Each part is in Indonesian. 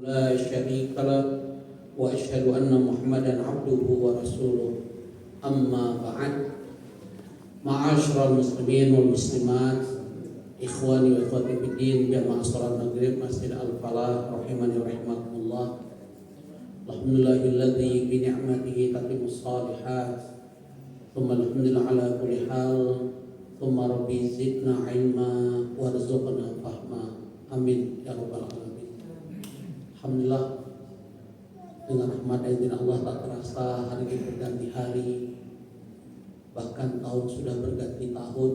لا شريك له وأشهد أن محمدا عبده ورسوله أما بعد معاشر المسلمين والمسلمات إخواني وأخواتي في الدين جماعة صلاة المغرب مسجد الفلاح رحمني ورحمكم الله الحمد لله الذي بنعمته تتم الصالحات ثم الحمد لله على كل حال ثم ربي زدنا علما وارزقنا فهما amin ya rabbal alamin. Alhamdulillah, dengan rahmat dan izin Allah tak terasa hari ini berganti hari, bahkan tahun sudah berganti tahun.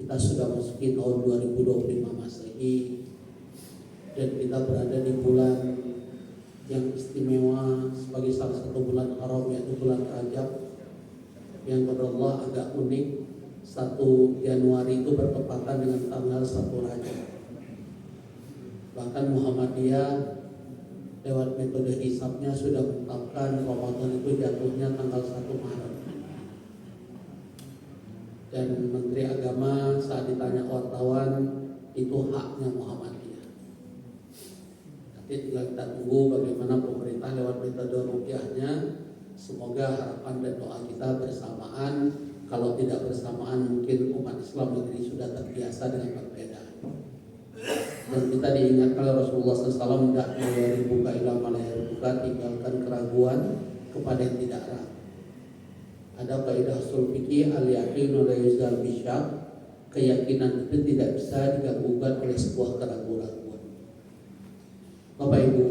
Kita sudah masuki tahun 2025 Masehi dan kita berada di bulan yang istimewa sebagai salah satu bulan haram, yaitu bulan Rajab, yang menurut Allah agak unik. 1 Januari itu bertepatan dengan tanggal 1 Rajab. Bahkan Muhammadiyah lewat metode hisabnya sudah menetapkan Ramadan itu jatuhnya tanggal 1 Maret. Dan Menteri Agama saat ditanya wartawan, itu haknya Muhammadiyah. Tapi tinggal kita tunggu bagaimana pemerintah lewat metode ruqyahnya. Semoga harapan dan doa kita bersamaan. Kalau tidak bersamaan, mungkin umat Islam negeri sudah terbiasa dengan perbedaan. Dan kita diingatkan oleh Rasulullah SAW, tidak buka ilah buka, tinggalkan keraguan kepada yang tidak ragu. Ada kaidah ushul fikih al-yaqinu la yuzal bisyak, keyakinan itu tidak bisa diganggukan oleh sebuah keraguan-keraguan. Bapak Ibu,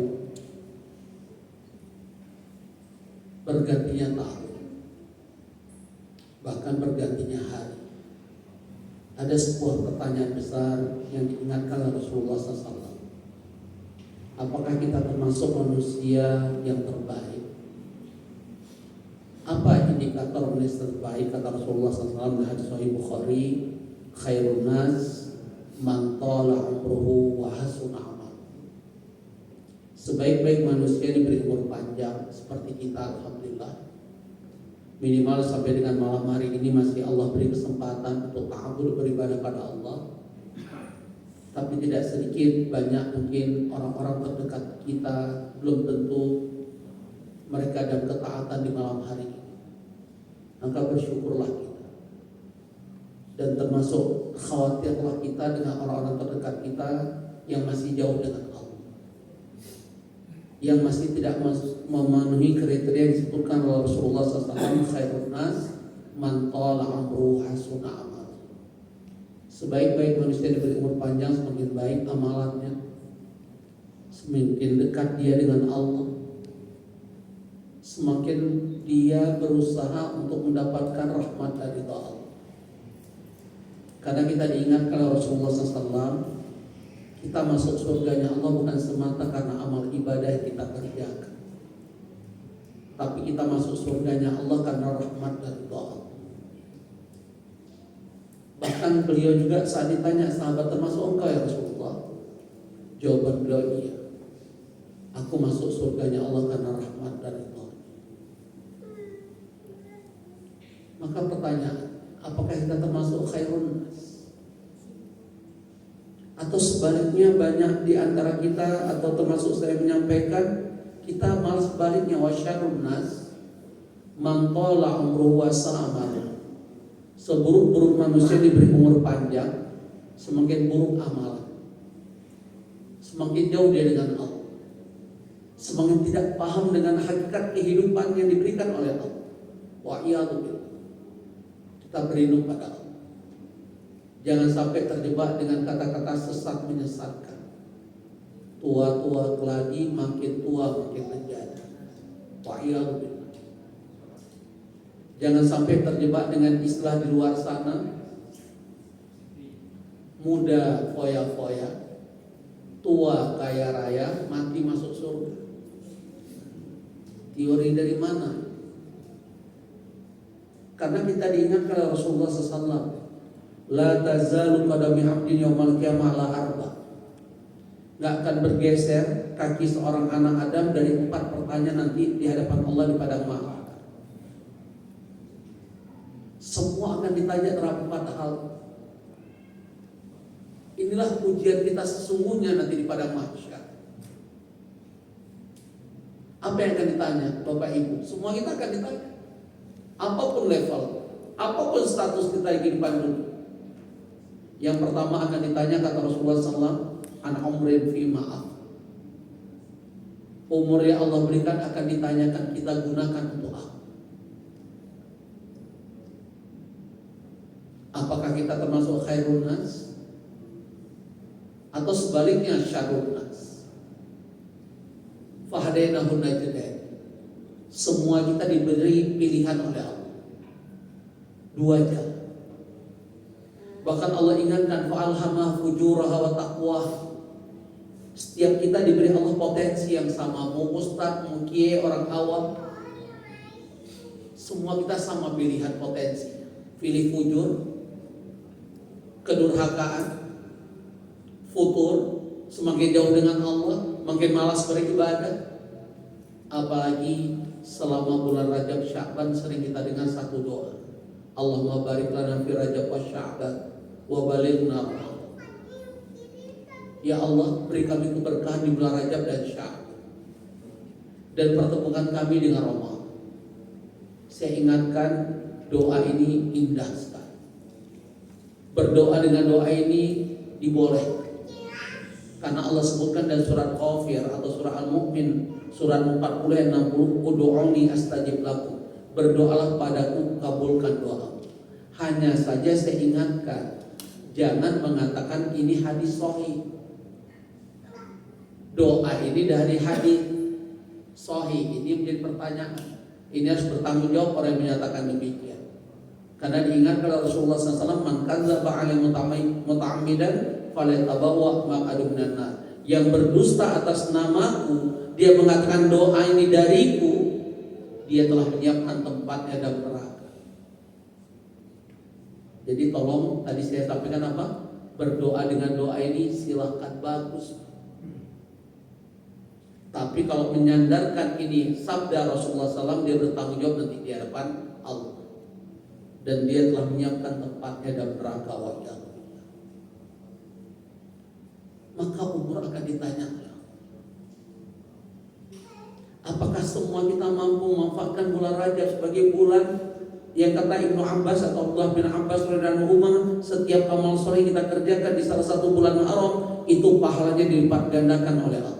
bergantinya tahun, bahkan bergantinya hari, ada sebuah pertanyaan besar yang diingatkan oleh Rasulullah SAW. Apakah kita termasuk manusia yang terbaik? Apa indikator manusia terbaik? Kata Rasulullah SAW di hadis Sahih Bukhari, khairun nas man tala umruhu wa hasuna amal. Sebaik-baik manusia diberi umur panjang seperti kita, alhamdulillah. Minimal sampai dengan malam hari ini masih Allah beri kesempatan untuk ta'abbud, beribadah pada Allah. Tapi tidak sedikit banyak mungkin orang-orang terdekat kita belum tentu mereka dalam ketaatan di malam hari ini. Maka bersyukurlah kita. Dan termasuk khawatirlah kita dengan orang-orang terdekat kita yang masih jauh dengan Allah, yang masih tidak memenuhi kriteria yang disebutkan oleh Rasulullah SAW, khairun nas man tala amruhu hasuna amal. Sebaik-baik manusia diberi umur panjang, semakin baik amalannya, semakin dekat dia dengan Allah, semakin dia berusaha untuk mendapatkan rahmat dari Allah. Karena kita diingatkan oleh Rasulullah SAW, kita masuk surganya Allah bukan semata karena amal ibadah yang kita kerjakan, tapi kita masuk surganya Allah karena rahmat dari Allah. Bahkan beliau juga saat ditanya sahabat, termasuk engkau ya Rasulullah? Jawaban beliau, iya, aku masuk surganya Allah karena rahmat dari Allah. Maka pertanyaan, apakah kita termasuk khairun nas? Atau sebaliknya banyak di antara kita, atau termasuk saya menyampaikan, kita malah sebaliknya, wasyarrun nas man tala umruhu wa sa'amal. Seburuk-buruk manusia diberi umur panjang, semakin buruk amalan, semakin jauh dia dengan Allah, semakin tidak paham dengan hakikat kehidupan yang diberikan oleh Allah. Wa'iyadu billah. Kita berlindung pada Allah. Jangan sampai terjebak dengan kata-kata sesat menyesatkan. Tua-tua keladi, makin tua makin menjadi. Wa'iyadu billah. Jangan sampai terjebak dengan istilah di luar sana, muda foya-foya, tua kaya raya, mati masuk surga. Teori dari mana? Karena kita diingatkan oleh Rasulullah SAW, la tazalu qadami 'abdin yaumal qiyamah la arba. Gak akan bergeser kaki seorang anak Adam dari 4 pertanyaan nanti di hadapan Allah di padang mahsyar. Semua akan ditanya terhadap 4 hal. Inilah ujian kita sesungguhnya nanti di padang mahsyar. Apa yang akan ditanya Bapak Ibu? Semua kita akan ditanya. Apapun level, apapun status kita di kehidupan dunia. Yang pertama akan ditanya kata Rasulullah SAW, an umrin fi ma'af. Umur yang Allah berikan akan ditanyakan, kita gunakan untuk apa? Apakah kita termasuk khairun nas atau sebaliknya syarrun nas? Fahadainahun najdain. Semua kita diberi pilihan oleh Allah, dua jalan. Bahkan Allah ingatkan fa'alhamah fujuraha wa taqwa. Setiap kita diberi Allah potensi yang sama, mau ustaz, mau kiai, orang awam, semua kita sama pilihan potensi. Pilih fujur, kedurhakaan, futur, semakin jauh dengan Allah, makin malas beribadah. Apalagi selama bulan Rajab Sya'ban sering kita dengar satu doa, Allahumma barik lana fi Rajab wa Sya'ban wa balighna Ramadan. Ya Allah, beri kami keberkahan di bulan Rajab dan Sya'ban, dan pertemukan kami dengan Ramadan. Saya ingatkan, doa ini indah sekali. Berdoa dengan doa ini dibolehkan, karena Allah sebutkan dalam surat Ghafir atau surah Al-Mu'min, surat 40 ayat 60, ud'uuni astajib lakum. Berdoalah padaku, kabulkan doa. Hanya saja saya ingatkan, jangan mengatakan ini hadis sahih. Doa ini dari hadis sahih, ini menjadi pertanyaan. Ini harus bertanggung jawab orang yang menyatakan demikian. Karena diingatkan oleh Rasulullah SAW, man kadzdzaba 'alaihi muta'ammidan falyatabawwa maq'adahu minan nar. Yang berdusta atas namaku, dia mengatakan doa ini dariku, dia telah menyiapkan tempatnya dalam neraka. Jadi tolong, tadi saya sampaikan apa? Berdoa dengan doa ini silahkan, bagus. Tapi kalau menyandarkan ini sabda Rasulullah SAW, dia bertanggung jawab nanti di hadapan Allah. Dan dia telah menyiapkan tempatnya dalam neraka wajah. Maka umur akan ditanya, apakah semua kita mampu memanfaatkan bulan Rajab sebagai bulan yang kata Ibnu Abbas atau Abdullah bin Abbas radhiyallahu anhu, setiap amal soleh kita kerjakan di salah satu bulan haram itu pahalanya dilipat gandakan oleh Allah.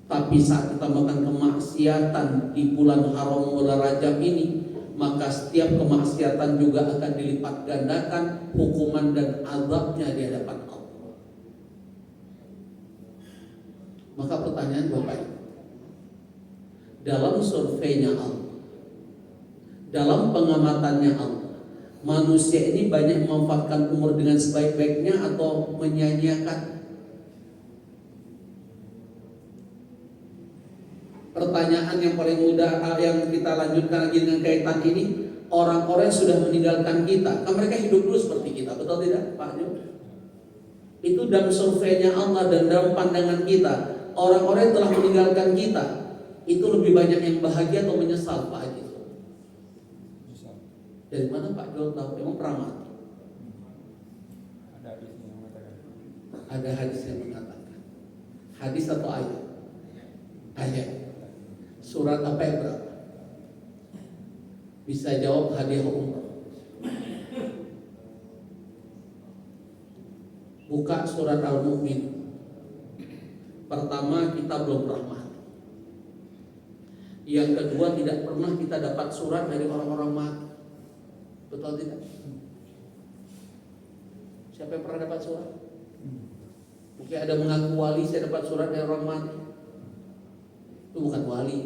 Tapi saat kita melakukan kemaksiatan di bulan haram bulan Rajab ini, maka setiap kemaksiatan juga akan dilipat gandakan hukuman dan azabnya di hadapan Allah. Maka pertanyaan Bapak, dalam surveinya Allah, dalam pengamatannya Allah, manusia ini banyak memanfaatkan umur dengan sebaik-baiknya atau menyia-nyiakan? Pertanyaan yang paling mudah yang kita lanjutkan lagi dengan kaitan ini, orang-orang yang sudah meninggalkan kita, kan mereka hidup dulu seperti kita, betul tidak Pak Jo? Itu dalam surveinya Allah dan dalam pandangan kita, orang-orang yang telah meninggalkan kita itu lebih banyak yang bahagia atau menyesal Pak Haji? Dari mana Pak Jo tahu? Emang pernah mati? Ada hadis yang mengatakan. Hadis atau ayat? Ayat. Surat apa yang berapa? Bisa jawab hadiah umrah. Buka surat Al-Mu'min. Pertama, kita belum pernah mati. Yang kedua, tidak pernah kita dapat surat dari orang-orang mati. Betul tidak? Siapa yang pernah dapat surat? Mungkin ada mengaku wali, saya dapat surat dari orang mati. Itu bukan wali.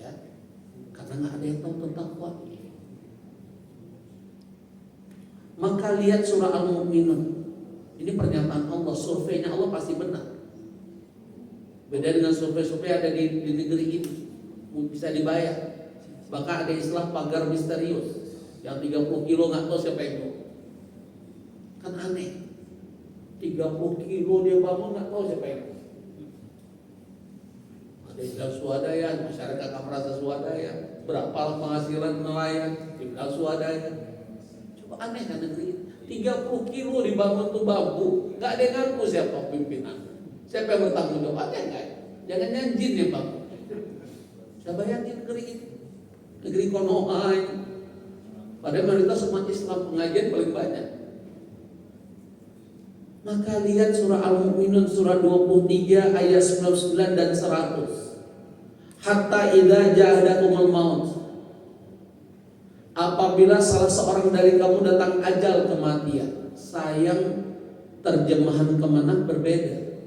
Ya, karena nggak ada yang tahu tentang wali. Maka lihat surah Al-Mu'minun. Ini pernyataan Allah, surveinya Allah pasti benar. Beda dengan survei-survei ada di negeri ini, bisa dibayar. Bahkan ada istilah pagar misterius, yang 30 kilo nggak tahu siapa itu. Kan aneh, 30 kilo dia bangun nggak tahu siapa itu. Ada istilah swadaya, masyarakat akan merasa swadaya. Berapa penghasilan nelayan, tinggal swadaya. Coba aneh kan negeri ini. 30 kilo dibangun tuh bambu, nggak ada yang ngaku siapa pimpinan, siapa yang bertanggung jawab, ada nggak? Jangan jin ya Bang. Saya bayangin negeri Konoha ini. Padahal mayoritas umat Islam pengajian paling banyak. Maka lihat surah Al-Mu'minun surah 23 ayat 99 dan 100. Hatta idza ja'adakumul maut. Apabila salah seorang dari kamu datang ajal kematian. Sayang terjemahan kemenak berbeda.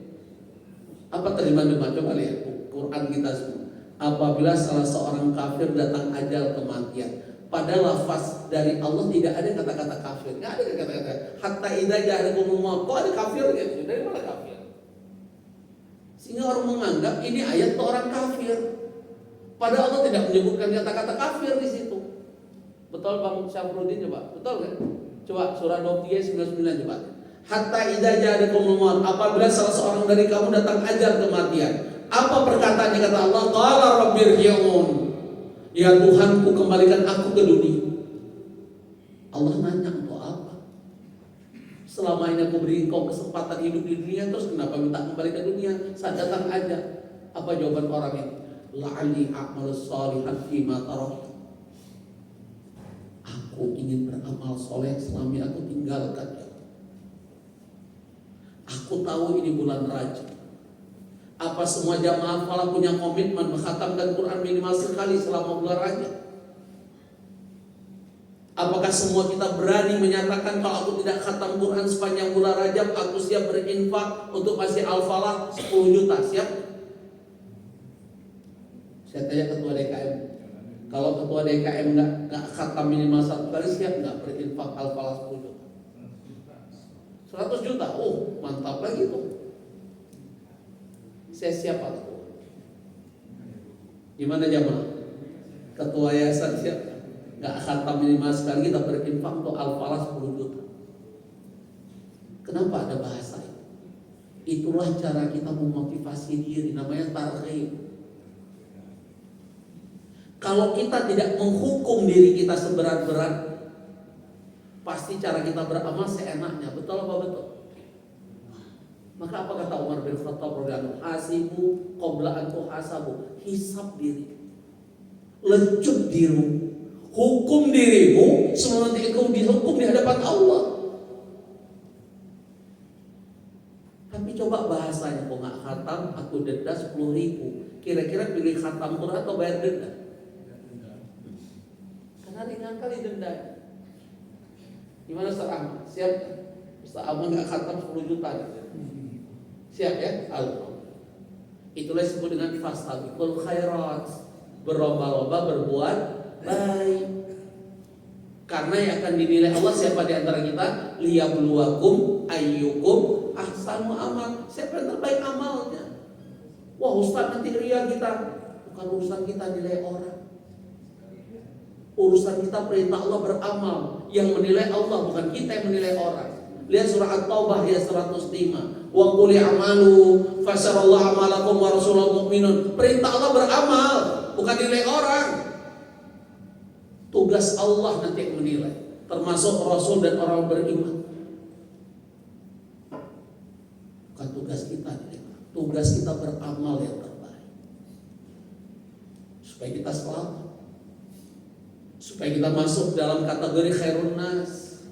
Apa terjemahan depan? Coba lihat Quran kita semua. Apabila salah seorang kafir datang ajal kematian. Pada lafaz dari Allah tidak ada kata-kata kafir. Nggak ada kata-kata hatta idza ja'alakumul maut. Kok ada kafir gitu? Dari mana kafir? Sehingga orang menganggap ini ayat untuk orang kafir. Padahal Allah tidak menyebutkan kata-kata kafir di situ. Betul Bang Syafruddin coba? Betul kan? Coba surah 23 99 coba. Hatta idza ja'alakumul maut. Apabila salah seorang dari kamu datang ajal kematian. Apa perkataannya kata Allah? Qala rabbirji'un. Ya Tuhanku, kembalikan aku ke dunia. Allah nanya untuk apa? Selama ini aku beri kau kesempatan hidup di dunia, terus kenapa minta kembali ke dunia? Saat datang aja. Apa jawaban orang ini? La'ali a'malus shalihan fima tarak. Aku ingin beramal soleh selama aku tinggalkan. Aku tahu ini bulan Rajab. Apa semua jamaah falah punya komitmen mengkhatamkan Quran minimal sekali selama bulan Rajab? Apakah semua kita berani menyatakan kalau aku tidak khatam Quran sepanjang bulan Rajab, aku siap berinfak untuk masjid Al-Falah 10 juta, siap? Saya tanya ketua DKM, kalau ketua DKM nggak khatam minimal 1 kali, siap nggak berinfak Al-Falah 10 juta? 100 juta, oh mantap lagi tuh. Saya siapa ketua? Gimana jamaah? Ketua yayasan siap? Gak khatam minimal sekali kita berinfak untuk Al-Falah 10 juta. Kenapa ada bahasa itu? Itulah cara kita memotivasi diri, namanya targhib. Kalau kita tidak menghukum diri kita seberat-berat, pasti cara kita beramal seenaknya. Betul apa betul? Maka apa kata Umar bin Khattab radhiyallahu anhu? Hasibu qabla an tuhasabu. Hisab diri. Lecut dirimu. Hukum dirimu sebelum nanti engkau dihukum di hadapan Allah. Tapi coba bahasanya, kok nggak khatam aku denda 10.000. Kira-kira pilih khatam Quran atau bayar denda? Karena ringan kali denda. Gimana Ustaz Ahmad? Siap? Ustaz Ahmad nggak khatam 10 juta. Siap ya? Alhamdulillah. Itulah disebut dengan fastabiqul khairat. Berlomba-lomba berbuat baik. Karena yang akan dinilai Allah siapa di antara kita? Liyabluwakum ayyukum ahsanu amal. Siapa yang terbaik amalnya? Wah Ustaz nanti ria kita. Bukan urusan kita nilai orang. Urusan kita perintah Allah beramal. Yang menilai Allah, bukan kita yang menilai orang. Lihat surah At-Taubah ayat 105. Wa qul i'malu fasarallahu amalakum wa rasulul mu'minun. Perintah Allah beramal, bukan nilai orang. Tugas Allah nanti yang menilai, termasuk Rasul dan orang beriman. Bukan tugas kita nilai. Tugas kita beramal yang terbaik. Supaya kita selamat. Supaya kita masuk dalam kategori khairun nas.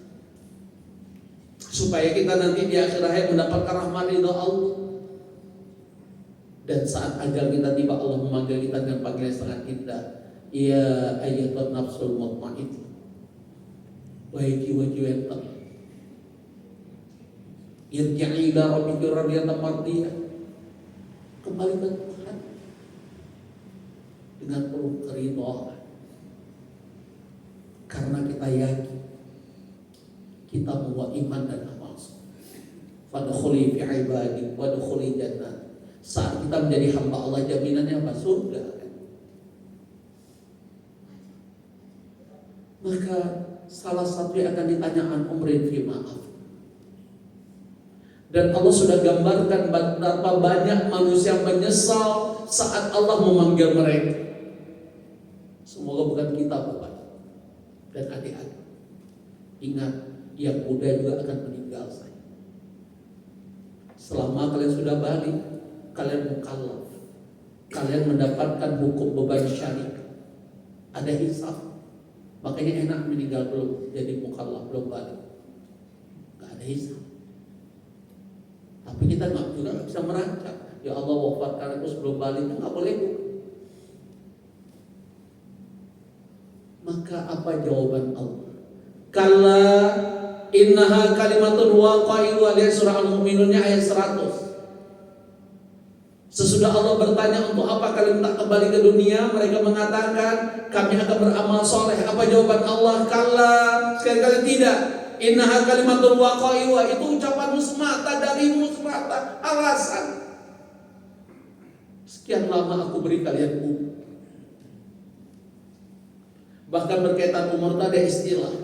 Supaya kita nanti di akhir hayat mendapatkan rahmat ridha Allah. Dan saat ajal kita tiba, Allah memanggil kita dengan panggilan sangat indah. Ya ayyatuhan nafsul mutmainnah. Wahai jiwa-jiwa yang tenang. Irji'i ila rabbiki radiyatan mardiyah. Kembali ke Tuhan dengan penuh keridhaan. Karena kita yakin kita membawa iman dan amal. Fadkhuli fi ibadi wadkhuli jannah. Saat kita menjadi hamba Allah, jaminannya apa? Surga. Maka salah satu yang akan ditanyakan umrin fi ma'af. Dan Allah sudah gambarkan betapa banyak manusia menyesal saat Allah memanggil mereka. Semoga bukan kita Bapak dan adik-adik. Ingat, yang muda juga akan meninggal saya. Selama kalian sudah balik, kalian mukallaf. kalian mendapatkan hukum beban syariah. Ada hisab. Makanya enak meninggal belum jadi mukallaf, belum balik. Gak ada hisab. Tapi kita juga nggak bisa merancang. Ya Allah, wafatkan aku sebelum balik, nggak boleh. Maka apa jawaban Allah? Kalla innaha kalimatun waqai'u, lihat surah Al-Mu'minunnya ayat 100. Sesudah Allah bertanya untuk apa kalian tak kembali ke dunia, mereka mengatakan kami akan beramal soleh. Apa jawaban Allah? Kalla, sekali-kali tidak. Innaha kalimatun waqai'u, itu ucapanmu semata, darimu semata, alasan. Sekian lama aku beri kalian umur. Bahkan berkaitan umur itu ada istilah.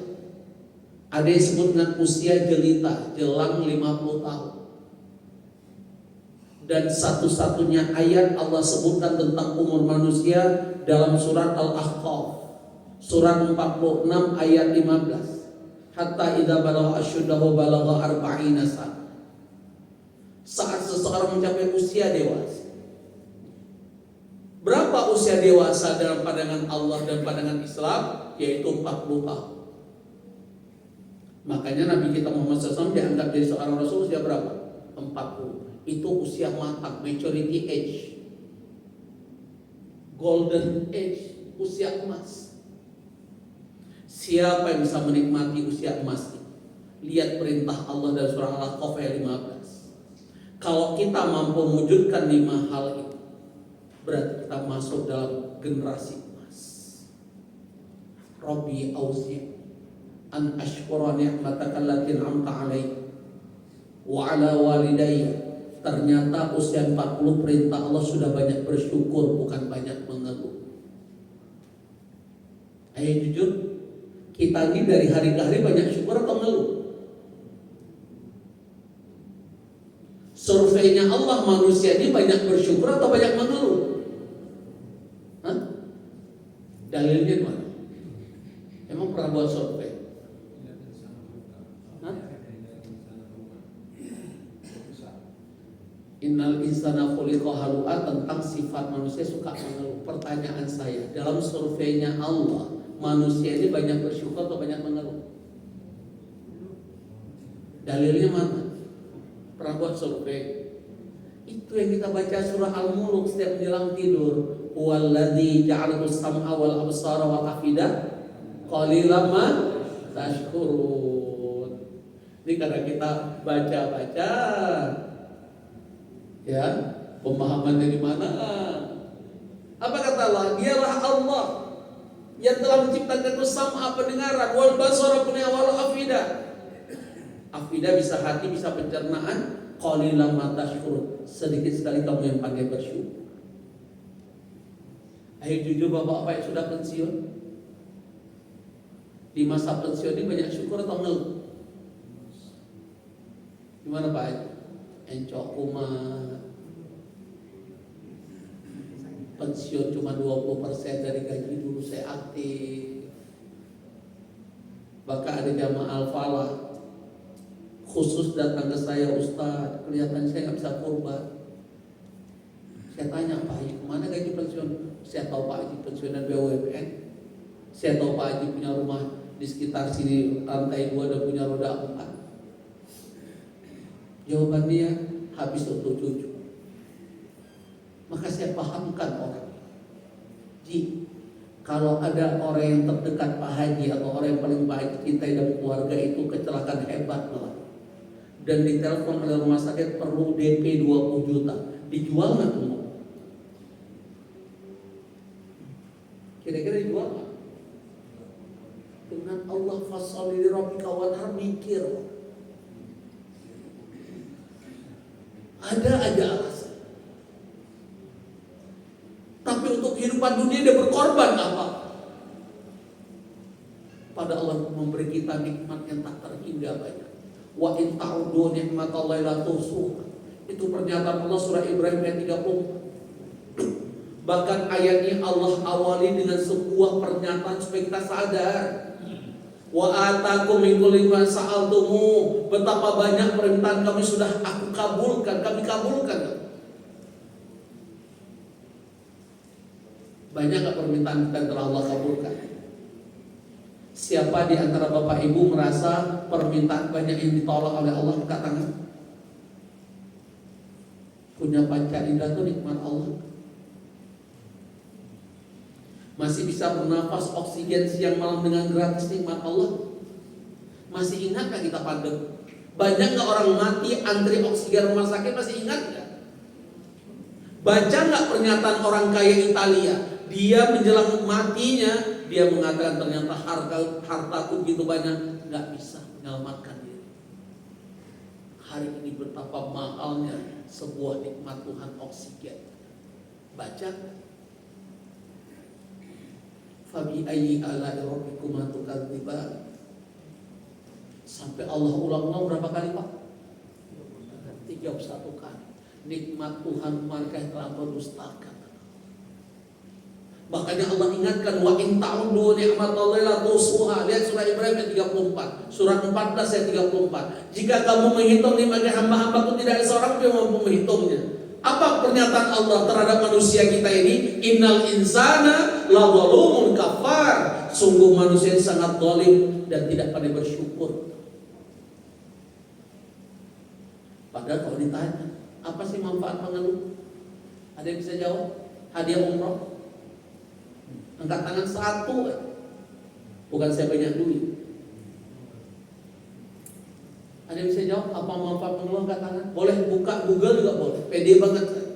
Ada yang disebut dengan usia jelita, jelang 50 tahun. Dan satu-satunya ayat Allah sebutkan tentang umur manusia dalam surat Al-Ahqaf, surat 46 ayat 15. Hatta idza balagha asyuddahu balagha arba'ina sana. Saat seseorang mencapai usia dewasa. Berapa usia dewasa dalam pandangan Allah dan pandangan Islam? Yaitu 40 tahun. Makanya Nabi kita Muhammad SAW dianggap jadi seorang Rasul usia berapa? 40. Itu usia matang, maturity age, golden age, usia emas. Siapa yang bisa menikmati usia emas ini? Lihat perintah Allah dalam surah Al-Ahqaf ayat 15. Kalau kita mampu mewujudkan 5 hal itu, berarti kita masuk dalam generasi emas. Rabbi auzi' an ashkura ni'mataka allati an'amta 'alayya wa 'ala walidayya. Ternyata usia 40 perintah Allah sudah banyak bersyukur, bukan banyak mengeluh. Ayo jujur, kita ini dari hari ke hari banyak syukur atau mengeluh? Surveinya Allah, manusia ini banyak bersyukur atau banyak mengeluh? Hah? Dalilnya mana? Emang pernah buat survei? Innal insana khuliqa halu'a, tentang sifat manusia suka mengeluh. Pertanyaan saya, dalam surveinya Allah, manusia ini banyak bersyukur atau banyak mengeluh? Dalilnya mana? Pernah buat survei? Itu yang kita baca surah Al-Mulk setiap menjelang tidur. Huwallazi ja'alakus sam'a wal absara wal afidah qalilan ma tashkurun. Ini karena kita baca-baca, ya, pemahamannya di mana? Apa kata Allah? Dialah Allah yang telah menciptakan sam'a, pendengaran, wal basara, wal afidah. Afidah bisa hati, bisa pencernaan. Qalilan ma tashkurun, sedikit sekali kamu yang pandai bersyukur. Ayo jujur bapak-bapak yang sudah pensiun, di masa pensiun ini banyak syukur atau enggak? Gimana Pak Haji? Encok kumat, pensiun cuma 20% dari gaji, dulu saya aktif. Bahkan ada jamaah Al-Falah khusus datang ke saya, Ustaz, kelihatan saya nggak bisa kurban. Saya tanya, Pak Haji, kemana gaji pensiun? Saya tahu Pak Haji pensiunan BUMN. Saya tahu Pak Haji punya rumah di sekitar sini, lantai 2 dan punya roda 4. Jawaban dia, habis untuk cucu. Maka saya pahamkan orang. Ji, kalau ada orang yang terdekat Pak Haji atau orang yang paling baik cintai dalam keluarga itu kecelakaan hebat malah, dan ditelepon oleh rumah sakit perlu DP 20 juta, dijual nggak tuh? Kira-kira dijual nggak? Dengan Allah fasholli li rabbika wanhar, mikir. Ada aja alasan. Tapi untuk kehidupan dunia dia berkorban apa? Pada Allah memberi kita nikmat yang tak terhingga banyak. Wa in ta'udu ni'matallahi la tuhsuha. Itu pernyataan Allah surah Ibrahim ayat 30. Bahkan ayat ini Allah awali dengan sebuah pernyataan supaya kita sadar. Wa atakum min kulli ma sa'altumu, betapa banyak permintaan kami sudah aku kabulkan, kami kabulkan. Banyak gak permintaan kita telah Allah kabulkan? Siapa di antara bapak ibu merasa permintaan banyak yang ditolak oleh Allah? Angkat tangan. Punya panca indera itu nikmat Allah. Masih bisa bernafas oksigen siang malam dengan gratis, nikmat Allah. Masih ingat gak kita pandemi? Banyak gak orang mati antri oksigen rumah sakit? Masih ingat gak? Baca gak pernyataan orang kaya Italia? Dia menjelang matinya dia mengatakan ternyata hartaku begitu banyak gak bisa menyelamatkan diri. Hari ini betapa mahalnya sebuah nikmat Tuhan oksigen. Baca. Fabi ayyi ala'i rabbikuma tukadziban. Sampai Allah ulang-ulang berapa kali Pak? 31 kali. Nikmat Tuhan mereka yang telah berdustakan. Makanya Allah ingatkan wa in ta'uddu ni'matallahi la tuhsuha. Lihat surah Ibrahim ayat 34, surah 14 ayat 34. Jika kamu menghitung nikmat hamba-hambaku, tidak ada seorang pun yang mampu menghitungnya. Apa pernyataan Allah terhadap manusia kita ini? Innal insana la zalumun kafar. Sungguh manusia ini sangat zalim dan tidak pandai bersyukur. Padahal kalau ditanya, apa sih manfaat mengeluh? Ada yang bisa jawab? Hadiah umroh? Angkat tangan satu. Bukan saya banyak duit. Ada yang bisa jawab apa manfaat mengeluh? Angkat tangan. Boleh buka Google juga boleh. Pede banget saya.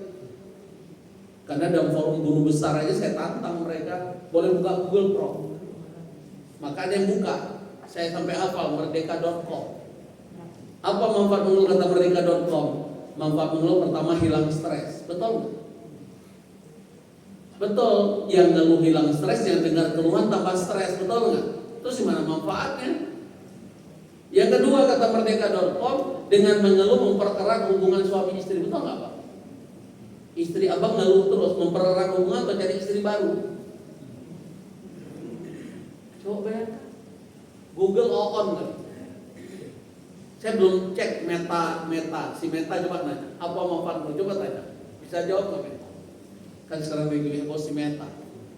Karena dalam forum guru besar aja saya tantang mereka. Boleh buka Google Pro. Maka ada yang buka. Saya sampai hafal merdeka.com. Apa manfaat mengeluh kata merdeka.com? Manfaat mengeluh pertama hilang stres. Betul nggak? Betul, yang ngeluh hilang stres, yang dengar keluhan tambah stres, betul nggak? Terus gimana manfaatnya? Yang kedua kata merdeka.com, dengan mengeluh mempererat hubungan suami istri, betul nggak Pak? Istri abang ngeluh terus, mempererat hubungan atau cari istri baru? Coba bayangkan, Google on lagi. Saya belum cek Meta, si Meta coba nanya, apa manfaat? Coba tanya, bisa jawab nggak Meta? Kan sekarang lagi heboh si Meta.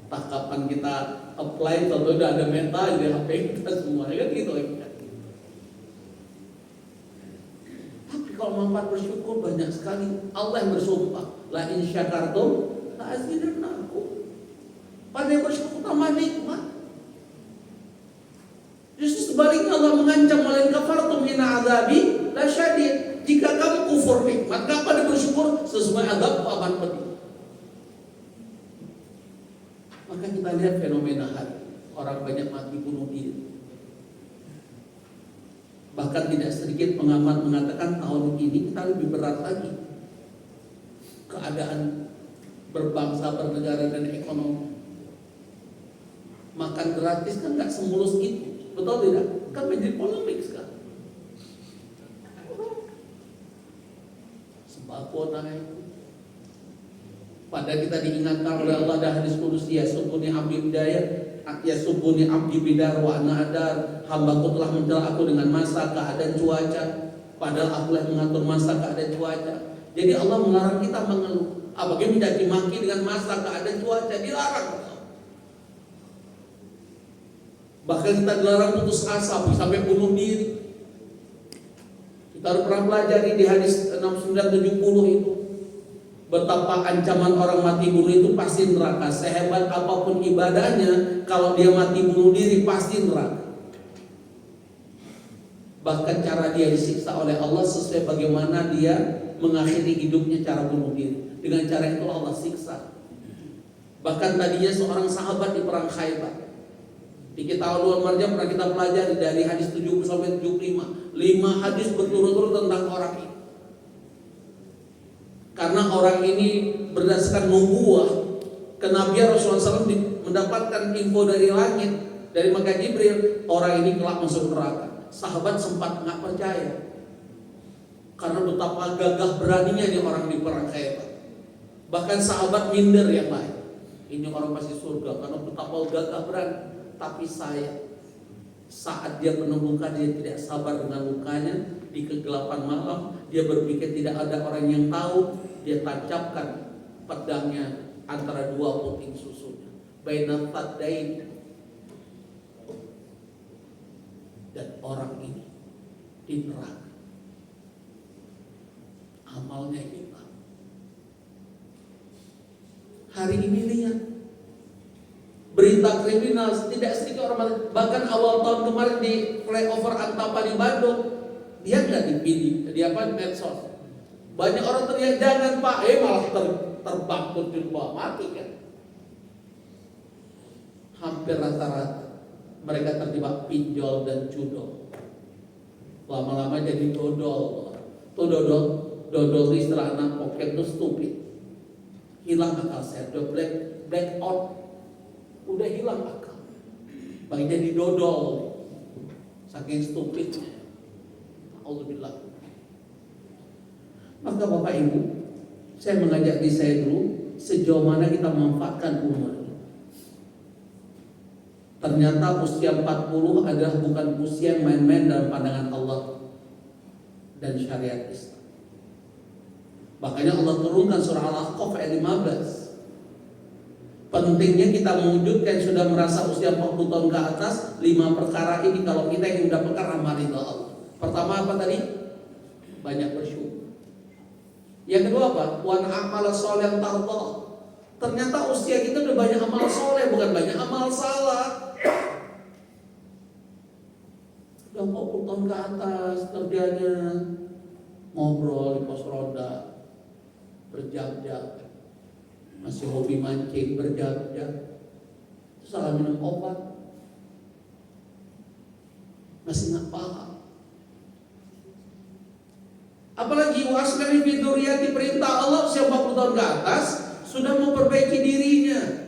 Entah kapan kita apply, kalau udah ada Meta di HP kita semua, kan gitu kan. Tapi kalau manfaat bersyukur banyak sekali. Allah yang bersumpah, la in syakartum la azidannakum. Pada bersyukur tambah nikmat. Justru sebaliknya Allah mengancam walain kafartum inna azabi la syadid. Jika kamu kufur nikmat, gak pada bersyukur, sesuai azabku amat pedih. Maka kita lihat fenomena hari orang banyak mati bunuh diri. Bahkan tidak sedikit pengamat mengatakan tahun ini kita lebih berat lagi. Keadaan berbangsa, bernegara dan ekonomi. Makan gratis kan gak semulus itu. Betul tidak? Kan menjadi polemik sekarang. Sembako naik. Padahal kita diingatkan oleh Allah dan hadis qudus, ya subuni abdi bidayah, ya subuni abdi bidar wa ana adar. Hambaku telah mencela aku dengan masa, keadaan, cuaca. Padahal aku yang mengatur masa, keadaan, cuaca. Jadi Allah melarang kita mengeluh. Apalagi mencaci maki dengan masa, keadaan, cuaca, dilarang. Bahkan kita dilarang putus asa sampai bunuh diri. Kita harus pernah pelajari di hadis 69-70 itu. Betapa ancaman orang mati bunuh itu pasti neraka. Sehebat apapun ibadahnya, kalau dia mati bunuh diri pasti neraka. Bahkan cara dia disiksa oleh Allah sesuai bagaimana dia mengakhiri hidupnya, cara bunuh diri. Dengan cara itu Allah siksa. Bahkan tadinya seorang sahabat di perang Khaybar. Di kitab Al-Marjan pernah kita pelajari dari hadis 70 sampai 75. 5 hadis berturut-turut tentang orang ini. Karena orang ini berdasarkan nubuah kenabian Rasulullah SAW mendapatkan info dari langit, dari malaikat Jibril, orang ini kelak masuk neraka. Sahabat sempat nggak percaya karena betapa gagah beraninya nih orang di perang Khaybar. Bahkan sahabat minder yang lain, ini orang pasti surga karena betapa gagah berani. Tapi saat dia penuh luka, dia tidak sabar dengan lukanya. Di kegelapan malam dia berpikir tidak ada orang yang tahu. Dia tancapkan pedangnya antara dua puting susunya, baina faddain. Dan orang ini di neraka, amalnya hilang. Hari ini lihat berita kriminal, tidak sedikit orang mati. Bahkan awal tahun kemarin di flyover Antapani Bandung, dia nggak dipilih, di medsos. Banyak orang teriak jangan Pak, malah terbakut di bawah, mati kan. Hampir rata-rata mereka terjebak pinjol dan judol. Lama-lama jadi dodol. Tuh dodol istilah anak pocket tuh stupid. Hilang akal sehat, black out. Udah hilang akal. Bagi jadi dodol. Saking stupidnya. Alhamdulillah. Maka Bapak Ibu, saya mengajak diri saya dulu, sejauh mana kita memanfaatkan umur. Ternyata usia 40 adalah bukan usia yang main-main dalam pandangan Allah dan syariat Islam. Makanya Allah turunkan surah Al-Ahqaf ayat 15. Pentingnya kita mewujudkan sudah merasa usia 40 tahun ke atas 5 perkara ini kalau kita ingin mendapatkan rahmat Allah. Pertama apa tadi? Banyak bersyukur. Yang kedua apa? Wan amal sholeh tardah. Ternyata usia kita udah banyak amal soleh, bukan banyak amal salah. Udah 40 tahun ke atas kerjanya ngobrol di pos ronda berjam-jam, masih hobi mancing berjam-jam, salah minum obat, masih nggak paham. Apalagi waslani fi dzurriyyati, perintah Allah usia 40 tahun ke atas sudah memperbaiki dirinya.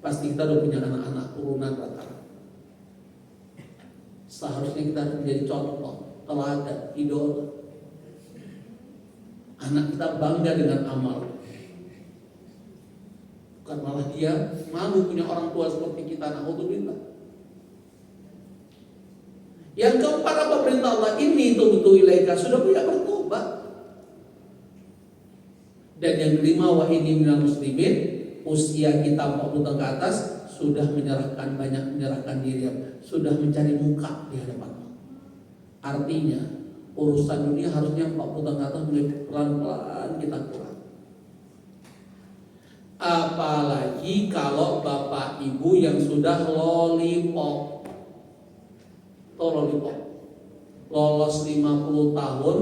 Pasti kita udah punya anak-anak turunan rata-rata. Seharusnya kita harus menjadi contoh, teladan, idola. Anak kita bangga dengan amal. Bukan malah dia malu punya orang tua seperti kita. Na'udzubillah. Yang keempat apa perintah Allah? Ini tubuh ilaika, sudah punya bertobat. Dan yang kelima, wa ini minal muslimin, usia kita 40 tahun ke atas sudah menyerahkan diri, sudah mencari muka di hadapan Allah. Artinya urusan dunia harusnya 40 tahun ke atas mulai pelan-pelan kita kurang. Apalagi kalau bapak ibu yang sudah lollipop, lolos 50 tahun,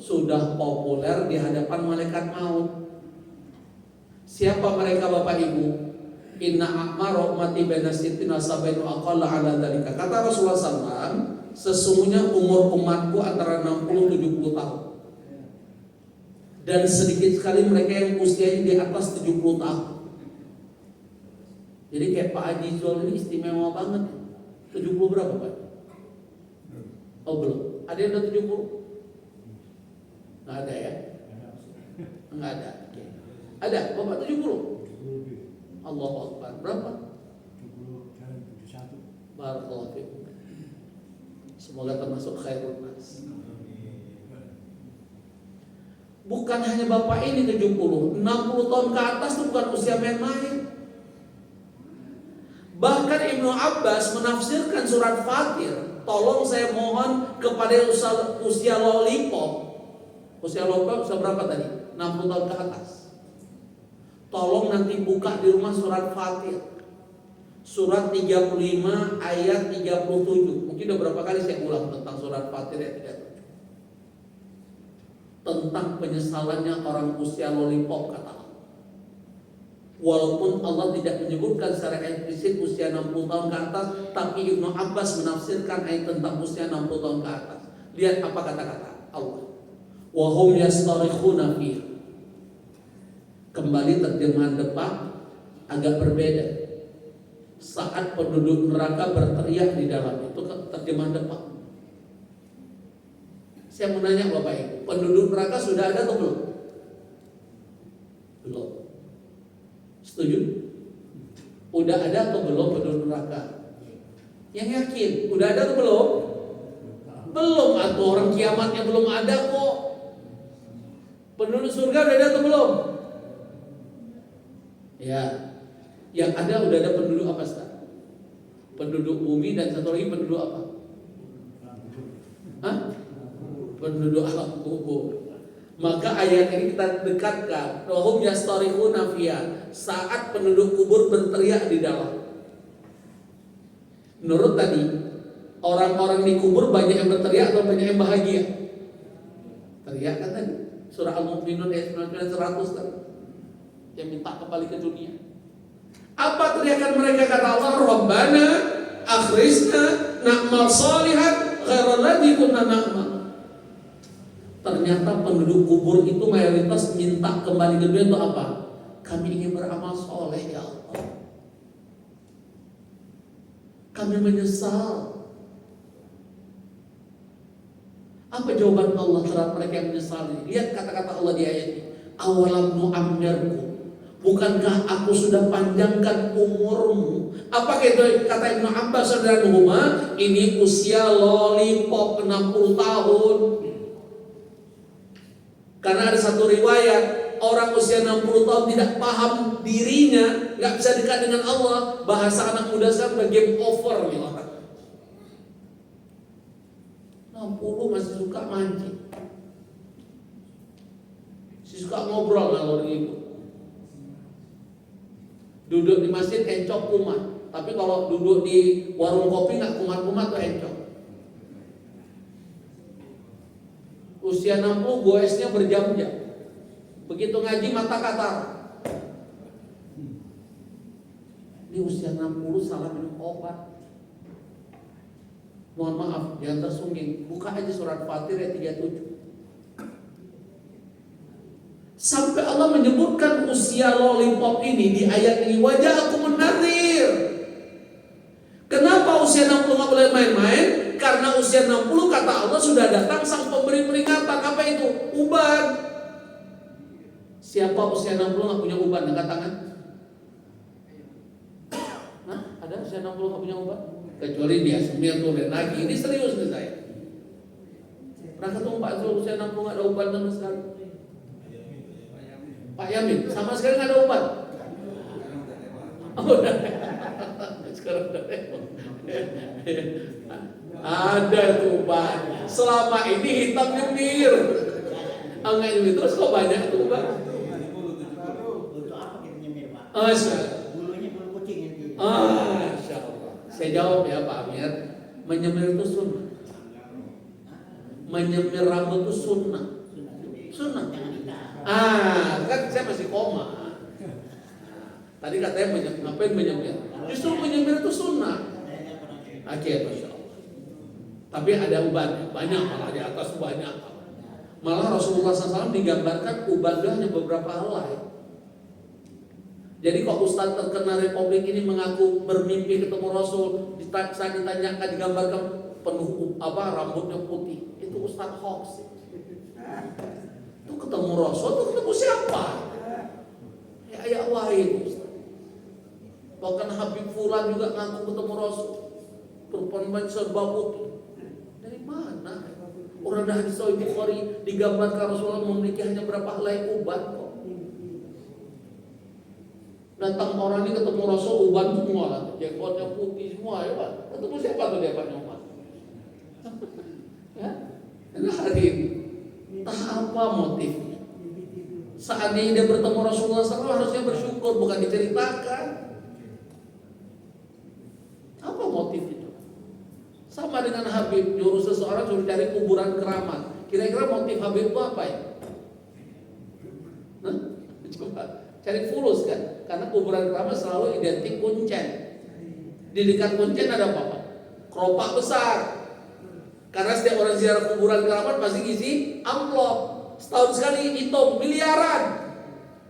sudah populer di hadapan malaikat maut. Siapa mereka bapak ibu? Inna a'mara ummati baina sittin wa sab'in wa aqalla 'ala dzalika. Kata Rasulullah SAW, sesungguhnya umur umatku antara 60-70 tahun. Dan sedikit sekali mereka yang usianya di atas 70 tahun. Jadi kayak Pak Haji Zul ini istimewa banget. 70 berapa Pak? Oh belum. Ada yang udah 70? Nggak ada ya? Nggak ada. Ada Bapak 70? Allahu Akbar. Berapa? 71. Barakallahu fiikum. Semoga termasuk khairun nas. Bukan hanya bapak ini 70, 60 tahun ke atas itu bukan usia main-main. Bahkan Ibnu Abbas menafsirkan surat Fatir. Tolong saya mohon kepada usia lollipop. Usia lollipop usia berapa tadi? 60 tahun ke atas. Tolong nanti buka di rumah surat Fatir. Surat 35 ayat 37. Mungkin udah berapa kali saya ulang tentang surat Fatir ayat 37. Tentang penyesalannya orang usia lollipop kata Allah. Walaupun Allah tidak menyebutkan secara eksplisit usia 60 tahun ke atas, tapi Ibnu Abbas menafsirkan ayat tentang usia 60 tahun ke atas. Lihat apa kata-kata Allah. Wa hum yastarikhuna fiha. Kembali terjemahan depan agak berbeda. Saat penduduk neraka berteriak di dalam itu terjemahan depan. Saya mau nanya Bapak Ibu, penduduk neraka sudah ada atau belum? Belum. Setuju? Udah ada atau belum penduduk neraka? Yang yakin, udah ada atau belum? Belum, atau orang kiamatnya belum ada kok. Penduduk surga udah ada atau belum? Ya, yang ada udah ada penduduk apa sekarang? Penduduk bumi dan satu lagi penduduk apa? Hah? Penduduk alam kubur. Maka ayat ini kita dekatkan, wahum yastarihuna fiha, saat penduduk kubur berteriak di dalam. Menurut tadi, orang-orang di kubur banyak yang berteriak atau banyak yang bahagia? Teriak kan tadi, surah Al-Mu'minun ayat 99-100 kan, yang minta kembali ke dunia. Apa teriakan mereka? Kata Allah, Rabbana akhrijna na'mal salihan ghairal ladzi kunna na'mal. Ternyata penduduk kubur itu mayoritas minta kembali ke dunia untuk apa? Kami ingin beramal soleh ya Allah. Kami menyesal. Apa jawaban Allah terhadap mereka yang menyesal ini? Lihat kata-kata Allah di ayat ini. Awalam nu'ammirku, bukankah aku sudah panjangkan umurmu? Apa kata Ibnu Abbas radhiyallahu, ini usia lollipop 60 tahun. Karena ada satu riwayat, orang usia 60 tahun tidak paham dirinya, nggak bisa dekat dengan Allah. Bahasa anak muda sekarang game over nih orang. 60 masih suka mancing, masih suka ngobrol kalau gitu. Duduk di masjid encok kumat, tapi kalau duduk di warung kopi nggak kumat-kumat tuh encok. Usia 60 goesnya berjam-jam. Begitu ngaji mata katar. Ini usia 60 salah minum obat. Mohon maaf, jangan tersungging. Buka aja surat Fatir ayat 37. Sampai Allah menyebutkan usia lollipop ini di ayat ini, waja'akumun nadhir. Kenapa usia 60 nggak boleh main-main? Karena usia 60 kata Allah sudah datang sang pemberi peringatan. Apa itu? Uban. Siapa usia 60 nggak punya uban? Angkat tangan. Nah, ada usia 60 nggak punya uban? Kecuali dia semir turun lagi. Ini serius nih saya. Pernah ketemu Pak Zul usia 60 nggak ada uban sama sekali? Pak Yamin sama sekali nggak ada uban. Oh, sekarang ada tuh uban. Selama ini hitam nyemir. Enggak nyemir terus kok banyak tuh uban. Untuk apa kita nyemir, Pak? Bulunya bulu kucing yang di. Masya Allah. Saya jawab ya Pak Amir. Menyemir itu sunnah. Menyemir rambut itu sunnah. Sunnah. Kan saya masih koma. Tadi katanya ngapain menyemir? Justru menyemir itu sunnah. Oke, Masya Allah. Tapi ada uban, banyak malah di atas banyak. Malah Rasulullah SAW digambarkan uban hanya beberapa helai. Jadi kok Ustaz terkenal Republik ini mengaku bermimpi ketemu Rasul, saat ditanyakan digambarkan penuh rambutnya putih, itu Ustaz hoax. Itu ketemu Rasul, itu ketemu siapa? Ya ayat wahid Ustaz. Bahkan Habib Fulan juga ngaku ketemu Rasul, perempuan serba putih. Dari mana? Orang dah hadis Sahih Bukhari digambarkan Rasulullah memiliki hanya berapa helai uban kok. Datang orang ini ketemu Rasul uban semua, jenggotnya putih semua ya Pak. Ketemu siapa tuh dia Pak Nyoman? Ya, karena hari ini entah apa motifnya. Seandainya dia bertemu Rasulullah SAW harusnya bersyukur, bukan diceritakan. Apa motif itu? Sama dengan Habib nyuruh seseorang suruh cari kuburan keramat. Kira-kira motif Habib itu apa ya? Coba cari fulus kan? Karena kuburan keramat selalu identik kuncen. Di dekat kuncen ada apa? Keropak besar. Karena setiap orang ziarah kuburan keramat pasti ngisi amplop. Setahun sekali hitung miliaran.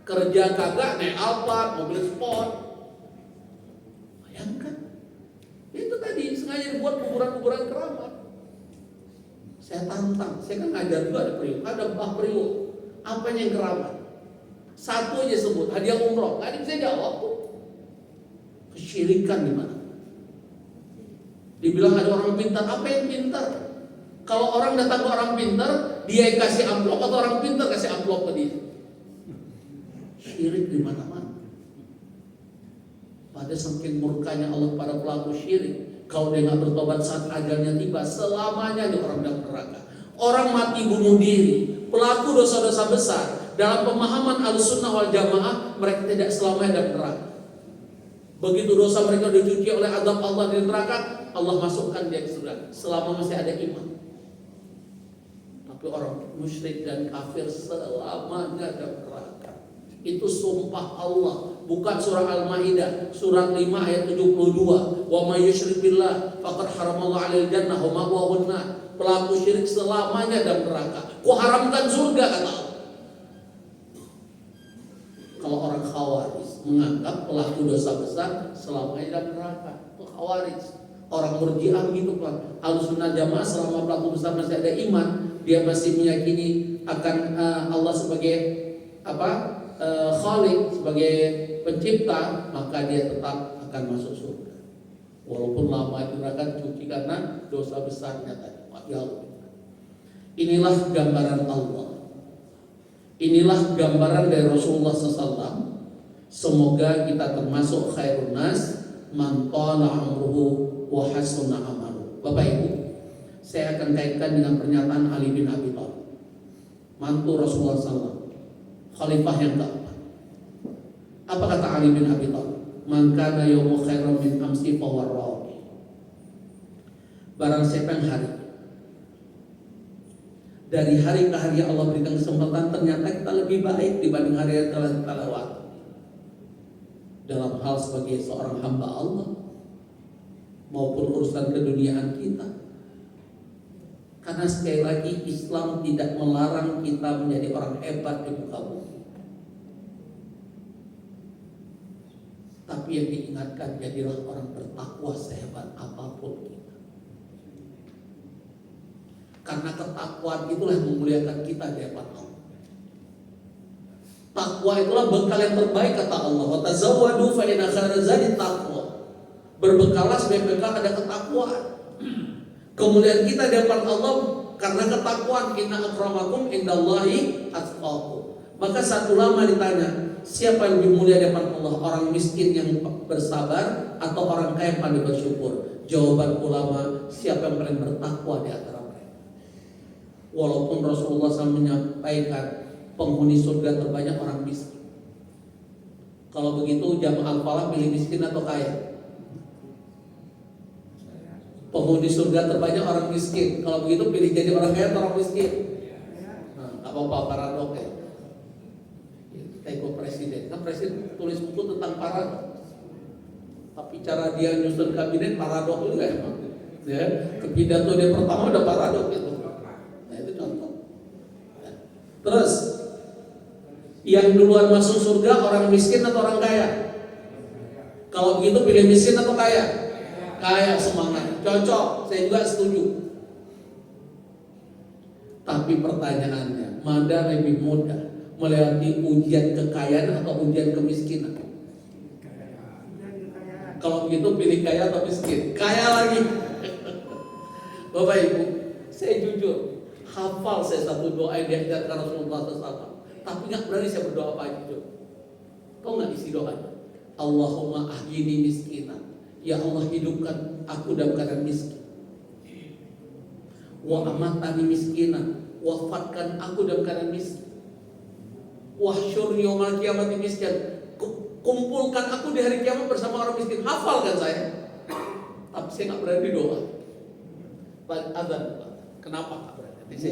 Kerja kagak naik Alphard, mobil sport. Bayangkan. Itu tadi sengaja dibuat kuburan-kuburan keramat. Saya tantang, saya kan ngajar juga di Priuk, ada Mbah Priuk. Apa yang keramat? Satu aja sebut, hadiah umroh. Nggak bisa jawab tuh. Kesyirikan di mana? Dibilang ada orang pintar, apa yang pintar? Kalau orang datang ke orang pintar, dia yang kasih amplop atau orang pintar kasih amplop ke dia? Syirik di mana-mana. Ada saking murkanya Allah pada pelaku syirik. Kalau dia nggak bertobat saat ajalnya tiba, selamanya dia orang dalam neraka. Orang mati bunuh diri, pelaku dosa-dosa besar, dalam pemahaman Ahlussunnah wal Jamaah, mereka tidak selamanya dalam neraka. Begitu dosa mereka dicuci oleh azab Allah di neraka, Allah masukkan dia ke surga selama masih ada iman. Tapi orang musyrik dan kafir selamanya dalam neraka. Itu sumpah Allah, bukan surah Al-Maidah, surat 5 ayat 72. Wa may yusyrik billah faqad haramallahu 'alal jannah wa ma'wahu an-nar. Pelaku syirik selamanya dalam neraka. Ku haramkan surga, kata Allah. Kalau orang Khawarij menganggap pelaku dosa besar selamanya dalam neraka, itu Khawarij. Orang Murji'ah gitu kan. Ahlussunnah Jamaah selama pelaku besar masih ada iman, dia masih meyakini akan Allah sebagai Khalik, sebagai pencipta, maka dia tetap akan masuk surga. Walaupun lama itu akan cuci karena dosa besarnya tadi. Ya Allah. Inilah gambaran Allah. Inilah gambaran dari Rasulullah SAW. Semoga kita termasuk khairun nas man tala amruhu wa hasuna amalu. Bapak Ibu, saya akan kaitkan dengan pernyataan Ali bin Abi Thalib, mantu Rasulullah SAW, khalifah yang keempat. Apa kata Ali bin Abi Thalib? Man kana yawmu khairan min amsi fa huwa rawi. Barang siapa yang hari dari hari ke hari Allah berikan kesempatan, ternyata kita lebih baik dibanding hari yang telah kita lewati. Dalam hal sebagai seorang hamba Allah maupun urusan keduniaan kita. Karena sekali lagi Islam tidak melarang kita menjadi orang hebat di muka bumi. Tapi yang diingatkan, jadilah orang bertakwa sehebat apapun kita. Karena ketakwaan itulah yang memuliakan kita di hadapan Allah. Takwa itulah bekal yang terbaik, kata Allah. Wa tazawwadu fa inna khairaz zadi taqwa. Berbekallah sebagai bekal ada ketakwaan. Kemuliaan kita di hadapan Allah karena ketakwaan. Inna akramakum indallahi atqakum. Maka satu ulama ditanya, siapa yang lebih mulia di hadapan Allah? Orang miskin yang bersabar atau orang kaya yang pandai bersyukur? Jawaban ulama, siapa yang paling bertakwa di antara mereka? Walaupun Rasulullah SAW menyampaikan penghuni surga terbanyak orang miskin. Kalau begitu jamaah al-falah pilih miskin atau kaya? Penghuni surga terbanyak orang miskin. Kalau begitu pilih jadi orang kaya atau orang miskin? Nah, apa-apa paradok ya. Kita ikut presiden. Kan presiden tulis buku tentang paradok. Tapi cara dia nyusun kabinet paradok juga emang. Ya, pidato dia pertama udah paradok gitu. Nah itu contoh. Ya. Terus yang duluan masuk surga orang miskin atau orang kaya? Kalau begitu pilih miskin atau kaya? Kaya, semangat, cocok, saya juga setuju. Tapi pertanyaannya, mana lebih mudah melewati ujian kekayaan atau ujian kemiskinan? Kalau begitu pilih kaya atau miskin? Kaya lagi. Bapak Ibu, saya jujur hafal saya satu doa yang diajarkan Rasulullah SAW. Tapi nggak berani saya berdoa apa itu. Kau nggak isi doanya? Allahumma ahyini miskinan. Ya Allah, hidupkan aku dalam keadaan miskin. Wa amatani miskinan. Wafatkan aku dalam keadaan miskin. Wahsyur yaumal qiyamati miskin. Kumpulkan aku di hari kiamat bersama orang miskin. Hafal kan saya? Tapi saya nggak berani doa. Azan. Kenapa nggak berani? Saya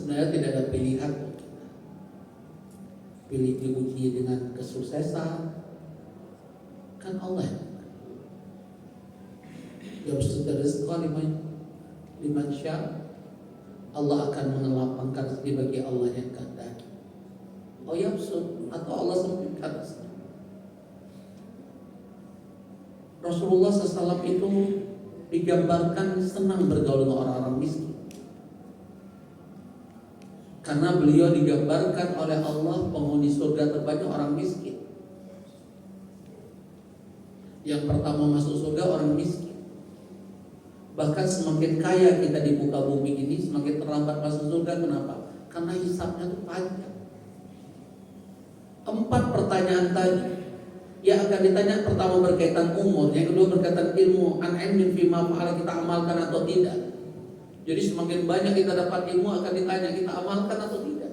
sebenarnya tidak ada pilihan untuk kita. Pilih diuji dengan kesuksesan, kan Allah yang sudah rezeki liman syaa. Allah akan mengelapangkan rezeki bagi Allah yang kehendaki. Oh yabsut, atau Allah sempitkan rezeki. Rasulullah SAW itu digambarkan senang bergaul dengan orang-orang miskin, karena beliau digambarkan oleh Allah penghuni surga terbanyak orang miskin. Yang pertama masuk surga orang miskin. Bahkan semakin kaya kita di muka bumi ini, semakin terlambat masuk surga. Kenapa? Karena hisabnya itu panjang. 4 pertanyaan tadi yang akan ditanya, pertama berkaitan umur, yang kedua berkaitan ilmu, an ilmin fima fa'ala, kita amalkan atau tidak. Jadi semakin banyak kita dapat ilmu akan ditanya kita amalkan atau tidak.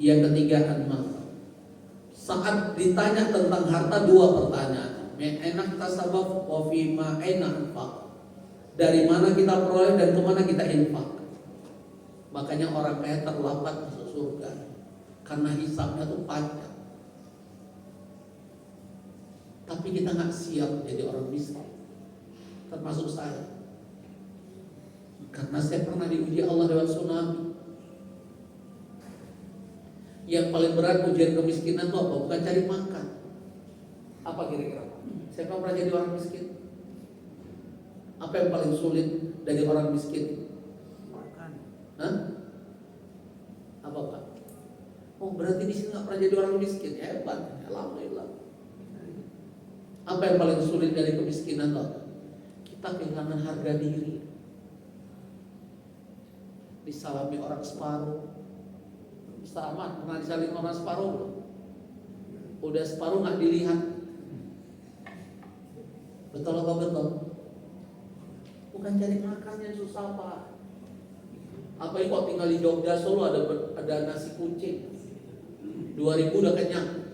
Yang ketiga an-mal. Saat ditanya tentang harta 2 pertanyaan. Enak tasabaf wa fima aina anfaq. Dari mana kita peroleh dan kemana kita infak. Makanya orang kaya terlambat masuk surga karena hisabnya tuh panjang. Tapi kita nggak siap jadi orang miskin, termasuk saya. Karena saya pernah diuji Allah lewat tsunami. Yang paling berat ujian kemiskinan itu apa? Bukan cari makan. Apa kira-kira? Siapa pernah jadi orang miskin? Apa yang paling sulit dari orang miskin? Makan. Hah? Apa Pak? Oh berarti di sini nggak pernah jadi orang miskin. Hebat, alhamdulillah. Apa yang paling sulit dari kemiskinan itu? Kita kehilangan harga diri. Disalami orang separuh. Sama, pernah disalami orang separuh belum? Udah separuh nggak dilihat. Betul apa betul? Bukan cari makan yang susah Pak. Apa ini kok tinggal di Jogja Solo ada nasi kucing 2.000 udah kenyang.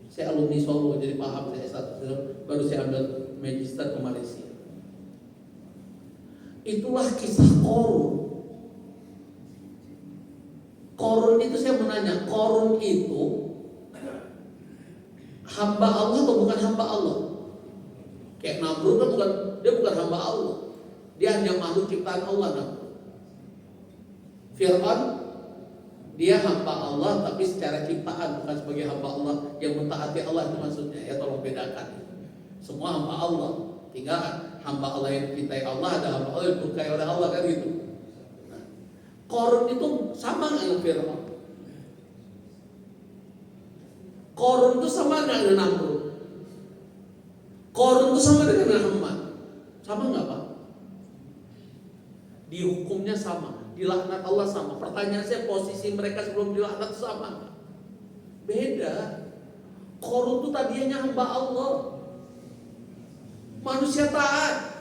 Saya alumni Solo jadi paham, saya S1 baru saya ambil magister ke Malaysia. Itulah kisah Qarun. Qarun itu saya menanya, Qarun itu hamba Allah atau bukan hamba Allah? Kayak Namrud kan dia bukan hamba Allah. Dia hanya makhluk ciptaan Allah. Namrud. Fir'aun dia hamba Allah tapi secara ciptaan, bukan sebagai hamba Allah yang mentaati Allah, itu maksudnya. Ya tolong bedakan. Semua hamba Allah, tinggal hamba Allah yang dicintai Allah, ada hamba Allah yang diberkahi oleh Allah, kan gitu. Nah, Qarun itu sama nggak dengan Fir'aun? Qarun itu sama nggak dengan Namrud? Qarun itu sama dengan Haman? Sama nggak Pak? Dihukumnya sama, dilaknat Allah sama. Pertanyaan saya, posisi mereka sebelum dilaknat sama? Beda. Qarun itu tadinya hamba Allah, manusia taat.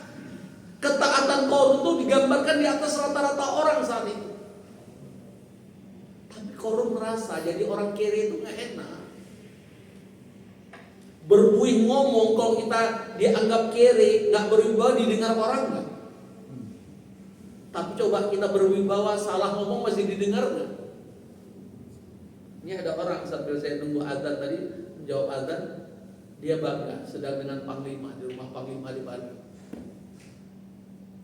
Ketaatan Qarun itu digambarkan di atas rata-rata orang saat itu. Tapi Qarun merasa jadi orang kere itu nggak enak. Berbuih ngomong kalau kita dianggap kere, nggak berwibawa, didengar orang nggak? Tapi coba kita berwibawa, salah ngomong masih didengar nggak? Ini ada orang sambil saya nunggu azan tadi, menjawab azan, dia bangga sedang dengan Panglima di rumah Panglima di Bali.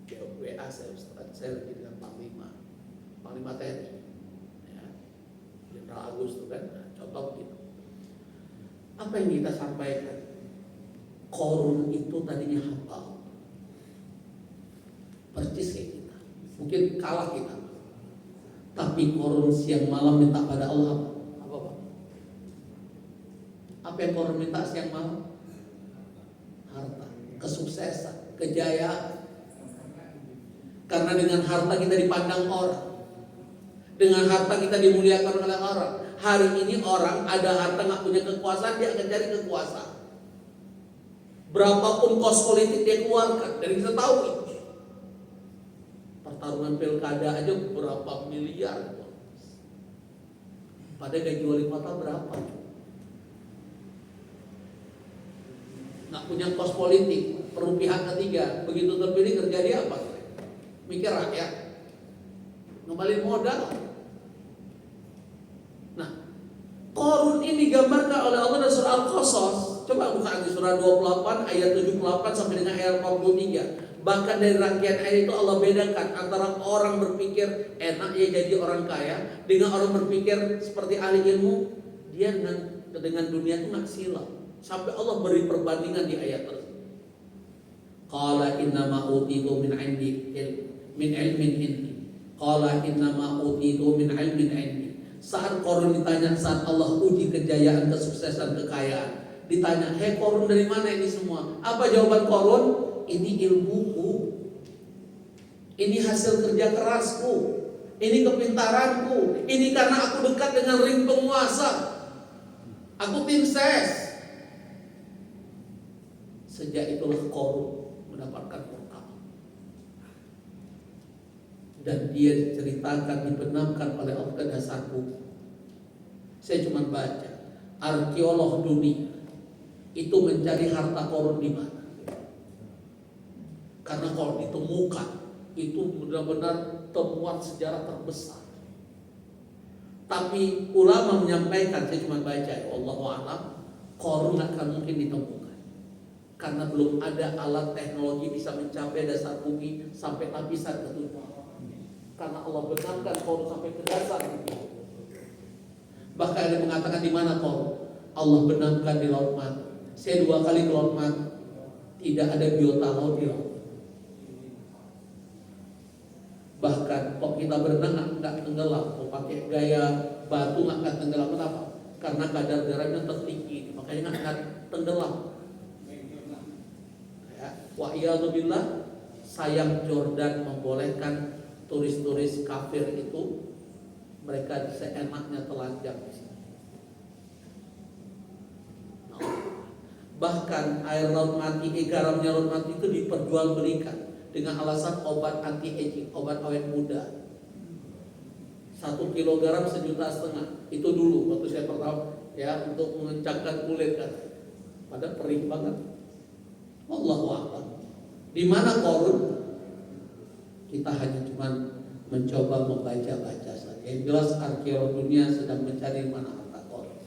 Dia WA saya, Ustaz, saya lagi dengan Panglima TNI, ya, Jenderal Agus itu kan, contoh gitu. Apa yang kita sampaikan? Qarun itu tadinya hamba, percis kayak kita, mungkin kalah kita. Tapi Qarun siang malam minta pada Allah apa Pak? Apa yang Qarun minta siang malam? Harta, kesuksesan, kejayaan. Karena dengan harta kita dipandang orang, dengan harta kita dimuliakan oleh orang. Hari ini orang ada harta nggak punya kekuasaan, dia akan cari kekuasaan. Berapapun kos politik dia keluarkan, dan kita tahu itu. Pertarungan pilkada aja berapa miliar. Pada gaji wali kota berapa? Nggak punya kos politik, perlu pihak ketiga. Begitu terpilih kerja dia apa? Mikir rakyat. Ngembaliin modal. Nah, Qarun ini digambarkan oleh Allah dalam surah Al-Qasas. Coba buka di surah 28 ayat 78 sampai dengan ayat 43. Bahkan dari rangkaian ayat itu Allah bedakan antara orang berpikir enak ya jadi orang kaya dengan orang berpikir seperti ahli ilmu, dia dengan dunia itu nggak silap. Sampai Allah beri perbandingan di ayat tersebut. Qala innama utitu min indi min ilmin indi. Qala innama utitu min ilmin indi. Saat Qarun ditanya, saat Allah uji kejayaan, kesuksesan, kekayaan, ditanya, "Hei Qarun, dari mana ini semua?" Apa jawaban Qarun? Ini ilmuku. Ini hasil kerja kerasku. Ini kepintaranku. Ini karena aku dekat dengan ring penguasa. Aku tim ses. Sejak itulah Qarun mendapatkan murka. Dan dia diceritakan, dibenamkan oleh Allah ke dasar bumi. Saya cuma baca, arkeolog dunia itu mencari harta Qarun di mana? Karena kalau ditemukan itu benar-benar temuan sejarah terbesar. Tapi ulama menyampaikan, saya cuma baca, Allahu a'lam, Qarun akan mungkin ditemukan. Karena belum ada alat teknologi bisa mencapai dasar bumi sampai lapisan ketujuh. Karena Allah benarkan Qarun sampai ke dasar bumi. Bahkan ada yang mengatakan di mana Qarun? Allah benamkan di Laut Mati. Saya 2 kali ke Laut Mati, tidak ada biota laut di laut. Bahkan kalau kita berenang nggak tenggelam, mau pakai gaya batu nggak akan tenggelam. Kenapa? Karena kadar garamnya tertinggi, makanya nggak akan tenggelam. Ya, wa iyadzubillah, sayang Jordan membolehkan turis-turis kafir itu mereka seenaknya telanjang di sini. Bahkan air Laut Mati, garamnya Laut Mati itu diperjualbelikan dengan alasan obat anti-aging, obat awet muda. 1 kilo garam 1,5 juta. Itu dulu waktu saya pertama ya, untuk mengencangkan kulit kan. Padahal perih banget. Wallahu a'lam. Di mana Qarun? Kita hanya cuma mencoba membaca-baca saja. Yang jelas arkeolog dunia sedang mencari mana harta Qarun.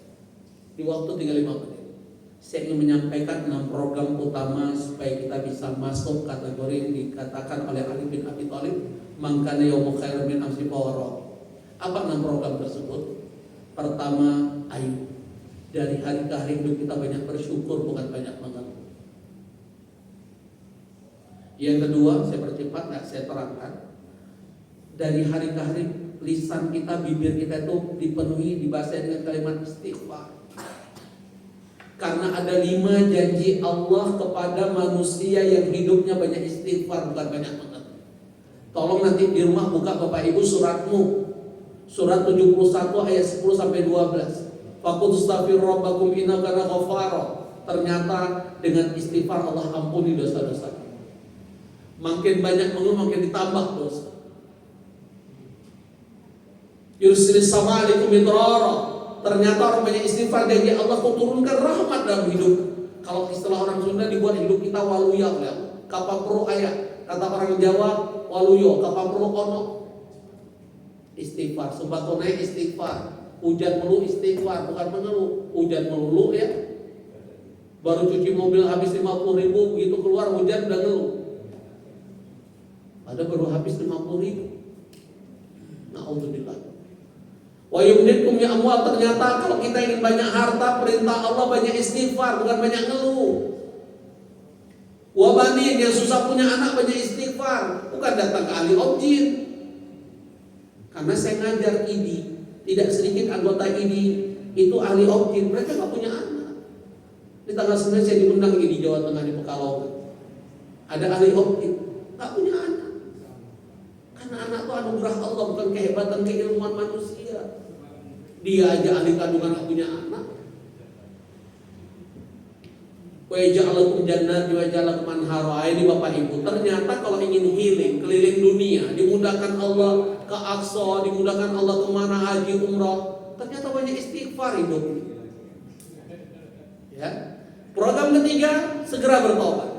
Di waktu tinggal 5 menit. Saya ingin menyampaikan 6 program utama supaya kita bisa masuk kategori yang dikatakan oleh Ali bin Abi Thalib, "Man kana yaumu khairum min amsi fawara." Apa 6 program tersebut? Pertama, ayo dari hari ke hari hidup kita banyak bersyukur, bukan banyak mengeluh. Yang kedua, saya percepat, saya terangkan. Dari hari ke hari lisan kita, bibir kita itu dipenuhi, dibasahi dengan kalimat istighfar. Karena ada 5 janji Allah kepada manusia yang hidupnya banyak istighfar, bukan banyak mengeluh. Tolong nanti di rumah buka Bapak Ibu suratmu, surat 71 ayat 10 sampai 12. Faqul astaghfiru rabbakum innahu kana ghaffara. Ternyata dengan istighfar Allah ampuni dosa-dosa. Makin banyak mengeluh makin ditambah dosa. Yursilis sama alaikum midrara. Ternyata orang banyak istighfar dan ya Allah kau turunkan rahmat dalam hidup. Kalau istilah orang Sunda dibuat hidup kita waluya oleh Allah. Kapal perlu ayat, kata orang Jawa waluyo, kapal perlu ono. Istighfar, sembako naik istighfar, hujan melulu istighfar, bukan mengeluh. Hujan melulu ya. Baru cuci mobil habis 50.000, begitu keluar hujan udah ngeluh. Ada baru habis 50.000. Na'udzubillah. Wa yumditkum ya amwal. Ternyata kalau kita ingin banyak harta, perintah Allah banyak istighfar, bukan banyak ngeluh. Wa banin, yang susah punya anak banyak istighfar, bukan datang ke ahli objin. Karena saya ngajar ID, tidak sedikit anggota ID itu ahli objin, mereka nggak punya anak. Di tanggal 9 saya diundang di Jawa Tengah di Pekalongan. Ada ahli objin, nggak punya anak. Karena anak itu anugerah Allah, bukan kehebatan keilmuan manusia. Dia aja ahli kandungan gak punya anak. Wa ja'alakum jannati wa ja'alakum anhara. Ini Bapak Ibu, ternyata kalau ingin healing, keliling dunia, dimudahkan Allah ke Aqsa, dimudahkan Allah kemana haji umrah, ternyata banyak istighfar hidup. Ya. Program ketiga, segera bertobat.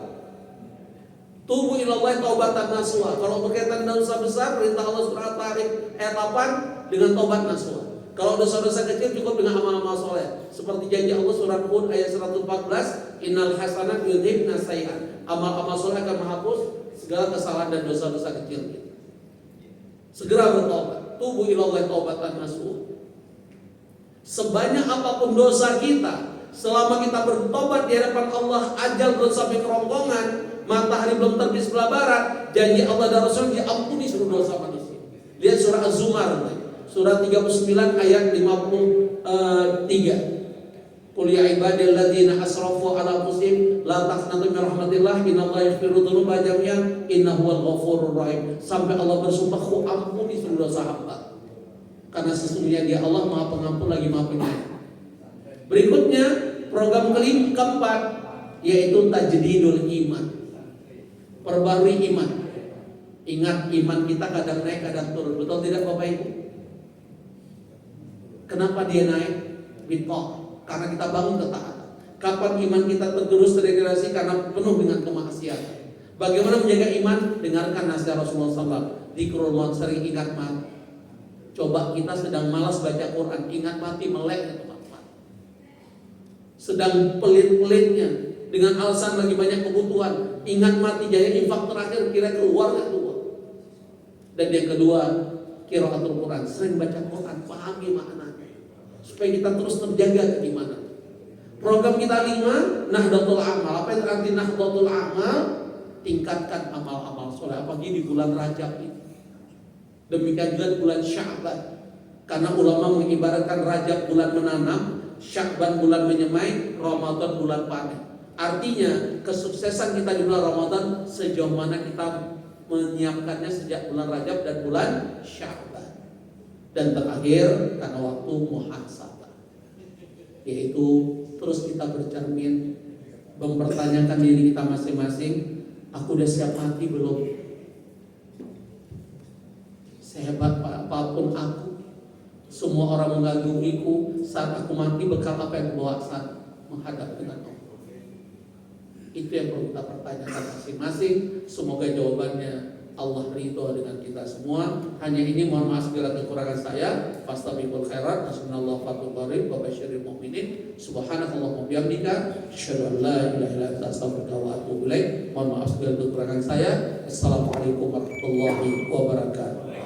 Tubu ilallah taubatan nasuha. Kalau berkaitan dengan dosa besar, perintah Allah surah At-Tarik ayat 8 dengan taubat nasuha. Kalau dosa-dosa kecil cukup dengan amal-amal soleh. Seperti janji Allah surah Hud ayat 114, innal hasanat yudhibna sayyi'at. Amal-amal soleh akan menghapus segala kesalahan dan dosa-dosa kecil kita. Segera bertobat. Tubu ilallah taubatan nasuha. Sebanyak apapun dosa kita, selama kita bertobat di hadapan Allah, ajal belum sampai kerongkongan, matahari belum terbit sebelah barat, janji Allah dan Rasul diampuni seluruh dosa manusia. Lihat surah Az-Zumar, surah 39 ayat 53. Qul ya ibadilladzina asrafu ala anfusihim la taqnatu min rahmatillah innallaha yaghfiru dzunuba jami'an innahu huwal ghafurur rahim. Sampai Allah bersumpah, "Ku ampuni seluruh dosa hamba." Karena sesungguhnya Dia Allah Maha Pengampun lagi Maha Penyayang. Berikutnya program keempat yaitu tajdidul iman. Perbarui iman. Ingat, iman kita kadang naik kadang turun. Betul tidak Bapak Ibu? Kenapa dia naik? Bittah. Karena kita bangun ketaatan. Kapan iman kita tergerus terdegradasi? Karena penuh dengan kemaksiatan. Bagaimana menjaga iman? Dengarkan nasihat Rasulullah SAW. Zikrullah, sering ingat mati. Coba kita sedang malas baca Quran, ingat mati, melek teman-teman. Sedang pelit-pelitnya dengan alasan lagi banyak kebutuhan, ingat mati, jaya infak terakhir kira keluar nggak keluar. Dan yang kedua, qiraatul Quran, sering baca Quran, pahami maknanya supaya kita terus terjaga keimanan. Program kita 5, Nahdlatul Amal. Apa yang arti Nahdlatul Amal? Tingkatkan amal-amal soleh, apalagi di bulan Rajab ini. Demikian juga di bulan Sya'ban. Karena ulama mengibaratkan Rajab bulan menanam, Sya'ban bulan menyemai, Ramadan bulan panen. Artinya kesuksesan kita di bulan Ramadan sejauh mana kita menyiapkannya sejak bulan Rajab dan bulan Sya'ban. Dan terakhir karena waktu muhasabah, yaitu terus kita bercermin, mempertanyakan diri kita masing-masing, aku udah siap mati belum? Sehebat apapun aku, semua orang mengagumiku, saat aku mati bekal apa yang bawa saat menghadap dengan Allah? Itu yang perlu kita pertanyakan masing-masing. Semoga jawabannya Allah ridho dengan kita semua. Hanya ini, mohon maaf segala kekurangan saya. Fastabiqul khairat, hasbunallahu wa ni'mal wakil, wa basyiril mu'minin. Subhanakallahumma wa bihamdika, asyhadu an la ilaha illa anta, astaghfiruka wa atubu ilaik. Mohon maaf segala kekurangan saya. Assalamualaikum warahmatullahi wabarakatuh.